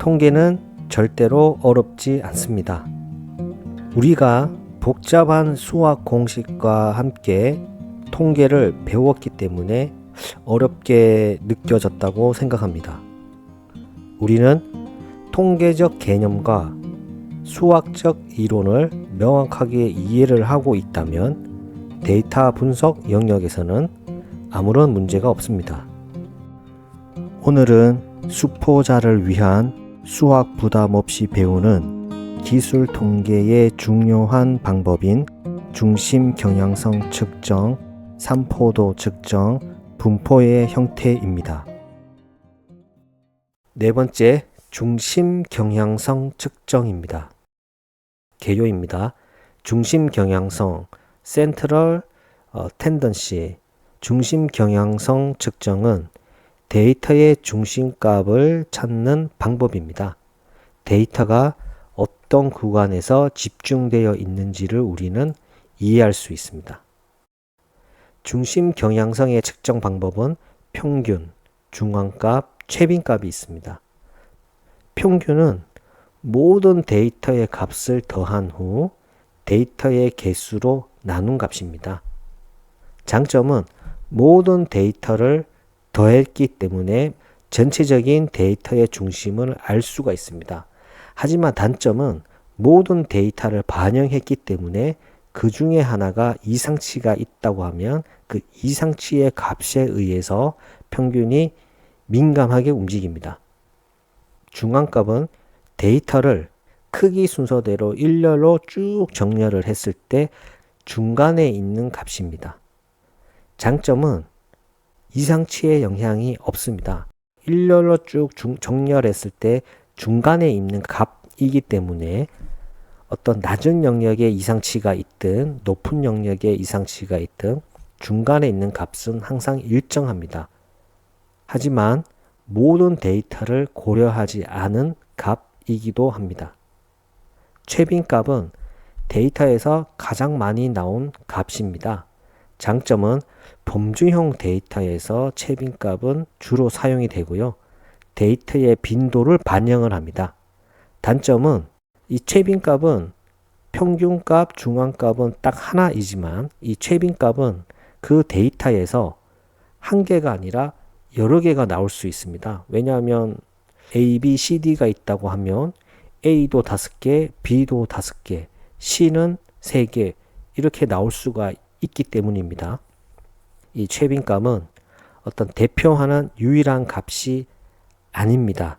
통계는 절대로 어렵지 않습니다. 우리가 복잡한 수학 공식과 함께 통계를 배웠기 때문에 어렵게 느껴졌다고 생각합니다. 우리는 통계적 개념과 수학적 이론을 명확하게 이해를 하고 있다면 데이터 분석 영역에서는 아무런 문제가 없습니다. 오늘은 수포자를 위한 수학 부담 없이 배우는 기술 통계의 중요한 방법인 중심 경향성 측정, 산포도 측정, 분포의 형태입니다. 네 번째, 중심 경향성 측정입니다. 개요입니다. 중심 경향성, Central Tendency, 중심 경향성 측정은 데이터의 중심값을 찾는 방법입니다. 데이터가 어떤 구간에서 집중되어 있는지를 우리는 이해할 수 있습니다. 중심 경향성의 측정 방법은 평균, 중앙값, 최빈값이 있습니다. 평균은 모든 데이터의 값을 더한 후 데이터의 개수로 나눈 값입니다. 장점은 모든 데이터를 더했기 때문에 전체적인 데이터의 중심을 알 수가 있습니다. 하지만 단점은 모든 데이터를 반영했기 때문에 그 중에 하나가 이상치가 있다고 하면 그 이상치의 값에 의해서 평균이 민감하게 움직입니다. 중앙값은 데이터를 크기 순서대로 일렬로 쭉 정렬을 했을 때 중간에 있는 값입니다. 장점은 이상치의 영향이 없습니다. 일렬로 쭉 정렬했을 때 중간에 있는 값이기 때문에 어떤 낮은 영역에 이상치가 있든 높은 영역에 이상치가 있든 중간에 있는 값은 항상 일정합니다. 하지만 모든 데이터를 고려하지 않은 값이기도 합니다. 최빈값은 데이터에서 가장 많이 나온 값입니다. 장점은 범주형 데이터에서 최빈값은 주로 사용이 되고요. 데이터의 빈도를 반영을 합니다. 단점은 이 최빈값은 평균값, 중앙값은 딱 하나이지만 이 최빈값은 그 데이터에서 한 개가 아니라 여러 개가 나올 수 있습니다. 왜냐하면 A, B, C, D가 있다고 하면 A도 5개, B도 5개, C는 3개 이렇게 나올 수가 있기 때문입니다. 이 최빈값은 어떤 대표하는 유일한 값이 아닙니다.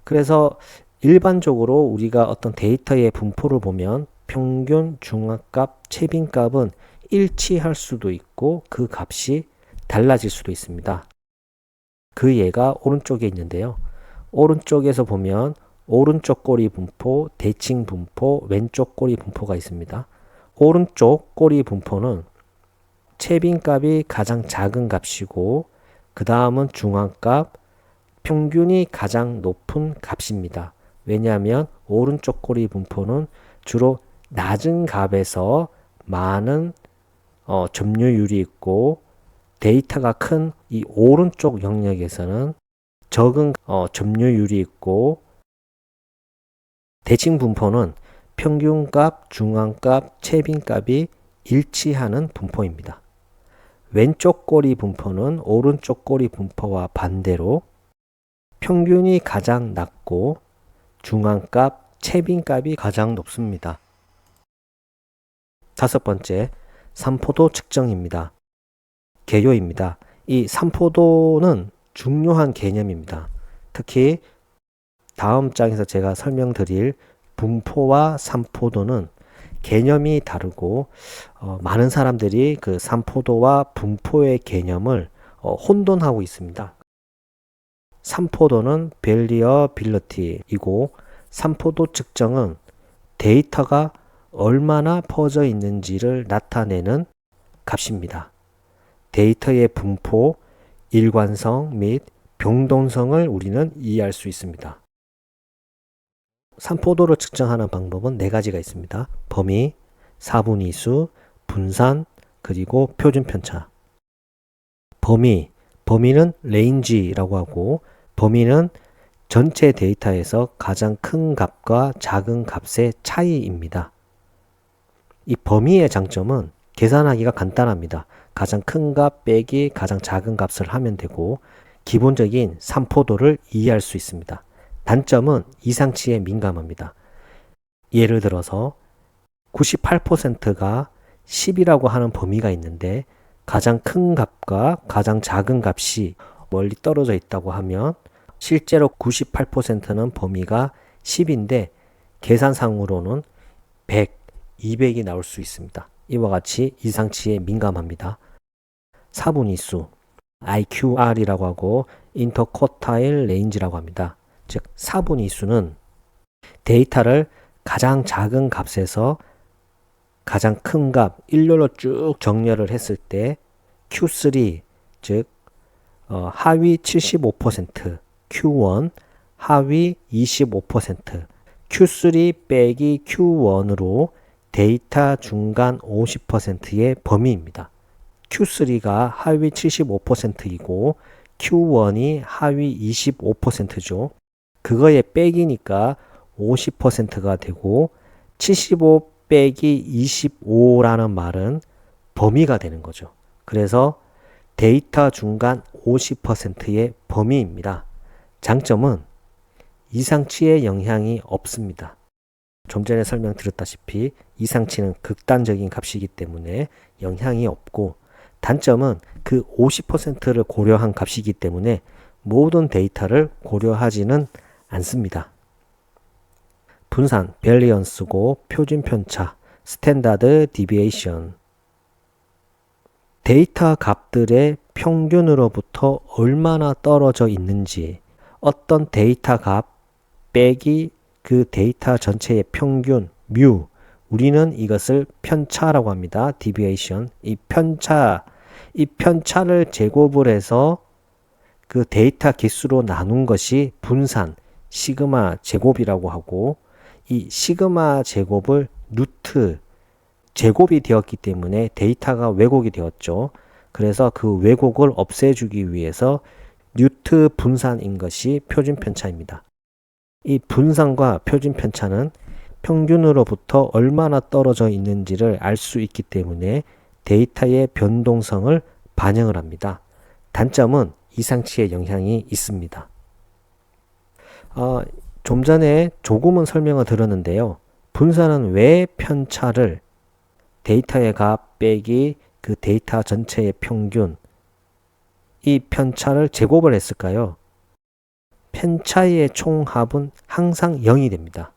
그래서 일반적으로 우리가 어떤 데이터의 분포를 보면 평균, 중앙값, 최빈값은 일치할 수도 있고 그 값이 달라질 수도 있습니다. 그 예가 오른쪽에 있는데요. 오른쪽에서 보면 오른쪽 꼬리 분포, 대칭 분포, 왼쪽 꼬리 분포가 있습니다. 오른쪽 꼬리 분포는 최빈값이 가장 작은 값이고 그 다음은 중앙값, 평균이 가장 높은 값입니다. 왜냐하면 오른쪽 꼬리 분포는 주로 낮은 값에서 많은 점유율이 있고 데이터가 큰 이 오른쪽 영역에서는 적은 점유율이 있고 대칭 분포는 평균값, 중앙값, 최빈값이 일치하는 분포입니다. 왼쪽 꼬리 분포는 오른쪽 꼬리 분포와 반대로 평균이 가장 낮고 중앙값, 최빈값이 가장 높습니다. 다섯 번째, 산포도 측정입니다. 개요입니다. 이 산포도는 중요한 개념입니다. 특히 다음 장에서 제가 설명드릴 분포와 산포도는 개념이 다르고 많은 사람들이 그 산포도와 분포의 개념을 혼돈하고 있습니다. 산포도는 베리어빌리티이고 산포도 측정은 데이터가 얼마나 퍼져 있는지를 나타내는 값입니다. 데이터의 분포, 일관성 및 병동성을 우리는 이해할 수 있습니다. 산포도를 측정하는 방법은 4가지가 있습니다. 범위, 사분위수, 분산, 그리고 표준 편차. 범위는 레인지라고 하고 범위는 전체 데이터에서 가장 큰 값과 작은 값의 차이입니다. 이 범위의 장점은 계산하기가 간단합니다. 가장 큰 값 빼기 가장 작은 값을 하면 되고 기본적인 산포도를 이해할 수 있습니다. 단점은 이상치에 민감합니다. 예를 들어서 98%가 10이라고 하는 범위가 있는데 가장 큰 값과 가장 작은 값이 멀리 떨어져 있다고 하면 실제로 98%는 범위가 10인데 계산상으로는 100, 200이 나올 수 있습니다. 이와 같이 이상치에 민감합니다. 사분위수, IQR이라고 하고 인터쿼타일 레인지라고 합니다. 즉 사분위수는 데이터를 가장 작은 값에서 가장 큰 값, 일렬로 쭉 정렬을 했을 때 Q3, 즉 하위 75%, Q1, 하위 25%, Q3 빼기 Q1으로 데이터 중간 50%의 범위입니다. Q3가 하위 75%이고 Q1이 하위 25%죠. 그거의 빼기니까 50%가 되고 75 빼기 25라는 말은 범위가 되는 거죠. 그래서 데이터 중간 50%의 범위입니다. 장점은 이상치의 영향이 없습니다. 좀 전에 설명드렸다시피 이상치는 극단적인 값이기 때문에 영향이 없고 단점은 그 50%를 고려한 값이기 때문에 모든 데이터를 고려하지는 않습니다. 분산, 밸리언스고 표준 편차, 스탠다드 디비에이션. 데이터 값들의 평균으로부터 얼마나 떨어져 있는지 어떤 데이터 값 빼기 그 데이터 전체의 평균, 뮤, 우리는 이것을 편차라고 합니다. 디비에이션. 이 편차를 제곱을 해서 그 데이터 개수로 나눈 것이 분산, 시그마 제곱이라고 하고 이 시그마 제곱을 루트 제곱이 되었기 때문에 데이터가 왜곡이 되었죠. 그래서 그 왜곡을 없애주기 위해서 루트 분산인 것이 표준 편차입니다. 이 분산과 표준 편차는 평균으로부터 얼마나 떨어져 있는지를 알 수 있기 때문에 데이터의 변동성을 반영을 합니다. 단점은 이상치의 영향이 있습니다. 좀 전에 조금은 설명을 드렸는데요. 분산은 왜 편차를 데이터의 값 빼기 그 데이터 전체의 평균 이 편차를 제곱을 했을까요? 편차의 총합은 항상 0이 됩니다.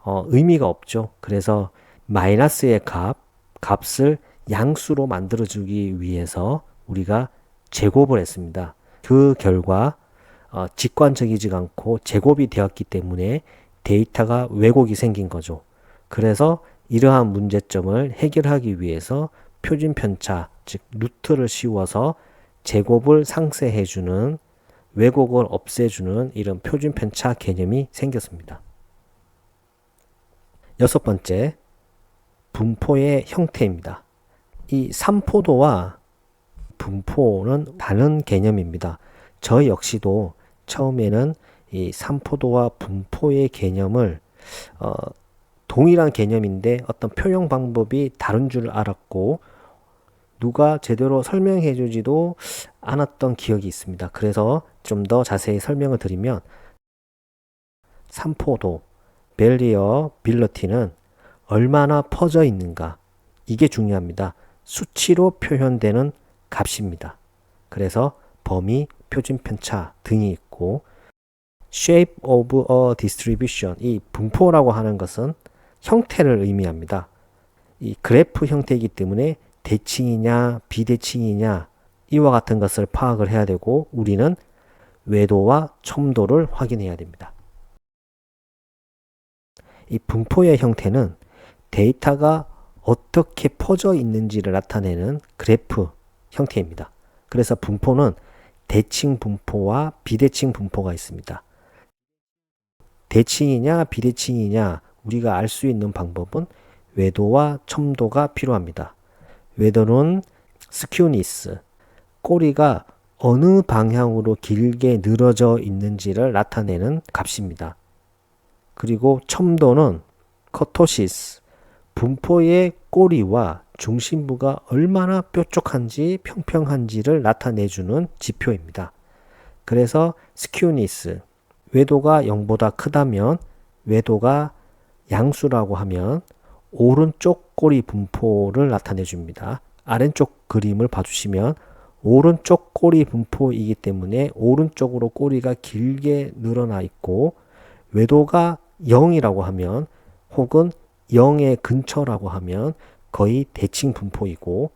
의미가 없죠. 그래서 마이너스의 값을 양수로 만들어주기 위해서 우리가 제곱을 했습니다. 그 결과 직관적이지 않고 제곱이 되었기 때문에 데이터가 왜곡이 생긴 거죠. 그래서 이러한 문제점을 해결하기 위해서 표준 편차, 즉 루트를 씌워서 제곱을 상쇄해주는 왜곡을 없애주는 이런 표준 편차 개념이 생겼습니다. 여섯 번째, 분포의 형태입니다. 이 산포도와 분포는 다른 개념입니다. 저 역시도 처음에는 이 산포도와 분포의 개념을 동일한 개념인데 어떤 표현 방법이 다른 줄 알았고 누가 제대로 설명해 주지도 않았던 기억이 있습니다. 그래서 좀 더 자세히 설명을 드리면 산포도, 베리어빌리티는 얼마나 퍼져 있는가 이게 중요합니다. 수치로 표현되는 값입니다. 그래서 범위, 표준 편차 등이 있고 shape of a distribution 이 분포라고 하는 것은 형태를 의미합니다. 이 그래프 형태이기 때문에 대칭이냐 비대칭이냐 이와 같은 것을 파악을 해야 되고 우리는 외도와 첨도를 확인해야 됩니다. 이 분포의 형태는 데이터가 어떻게 퍼져 있는지를 나타내는 그래프 형태입니다. 그래서 분포는 대칭 분포와 비대칭 분포가 있습니다. 대칭이냐 비대칭이냐 우리가 알 수 있는 방법은 외도와 첨도가 필요합니다. 외도는 스큐니스, 꼬리가 어느 방향으로 길게 늘어져 있는지를 나타내는 값입니다. 그리고 첨도는 커토시스, 분포의 꼬리와 중심부가 얼마나 뾰족한지 평평한지를 나타내주는 지표입니다. 그래서 스큐니스, 외도가 0보다 크다면 외도가 양수라고 하면 오른쪽 꼬리 분포를 나타내 줍니다. 아래쪽 그림을 봐주시면 오른쪽 꼬리 분포이기 때문에 오른쪽으로 꼬리가 길게 늘어나 있고, 외도가 0이라고 하면 혹은 0의 근처라고 하면 거의 대칭 분포이고,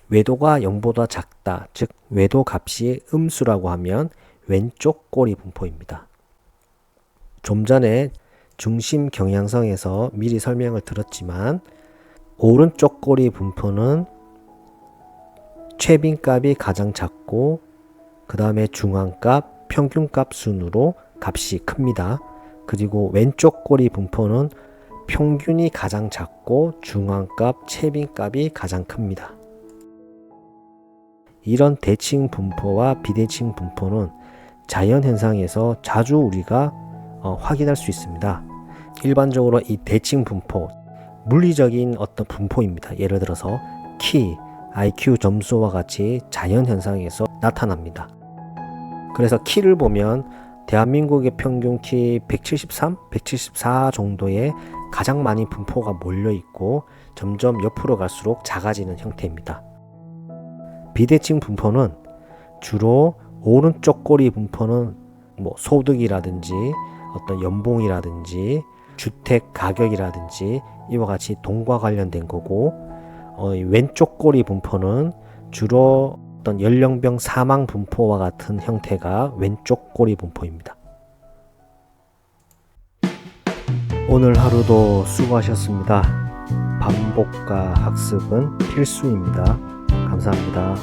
외도가 0보다 작다, 즉 외도 값이 음수라고 하면 왼쪽 꼬리 분포입니다. 좀 전에 중심 경향성에서 미리 설명을 들었지만 오른쪽 꼬리 분포는 최빈값이 가장 작고 그 다음에 중앙값, 평균값 순으로 값이 큽니다. 그리고 왼쪽 꼬리 분포는 평균이 가장 작고 중앙값, 최빈값이 가장 큽니다. 이런 대칭 분포와 비대칭 분포는 자연현상에서 자주 우리가 확인할 수 있습니다. 일반적으로 이 대칭 분포, 물리적인 어떤 분포입니다. 예를 들어서 키, IQ 점수와 같이 자연현상에서 나타납니다. 그래서 키를 보면 대한민국의 평균 키 173, 174 정도의 가장 많이 분포가 몰려 있고 점점 옆으로 갈수록 작아지는 형태입니다. 비대칭 분포는 주로 오른쪽 꼬리 분포는 소득이라든지 어떤 연봉이라든지 주택 가격이라든지 이와 같이 돈과 관련된 거고, 왼쪽 꼬리 분포는 주로 어떤 연령별 사망 분포와 같은 형태가 왼쪽 꼬리 분포입니다. 오늘 하루도 수고하셨습니다. 반복과 학습은 필수입니다. 감사합니다.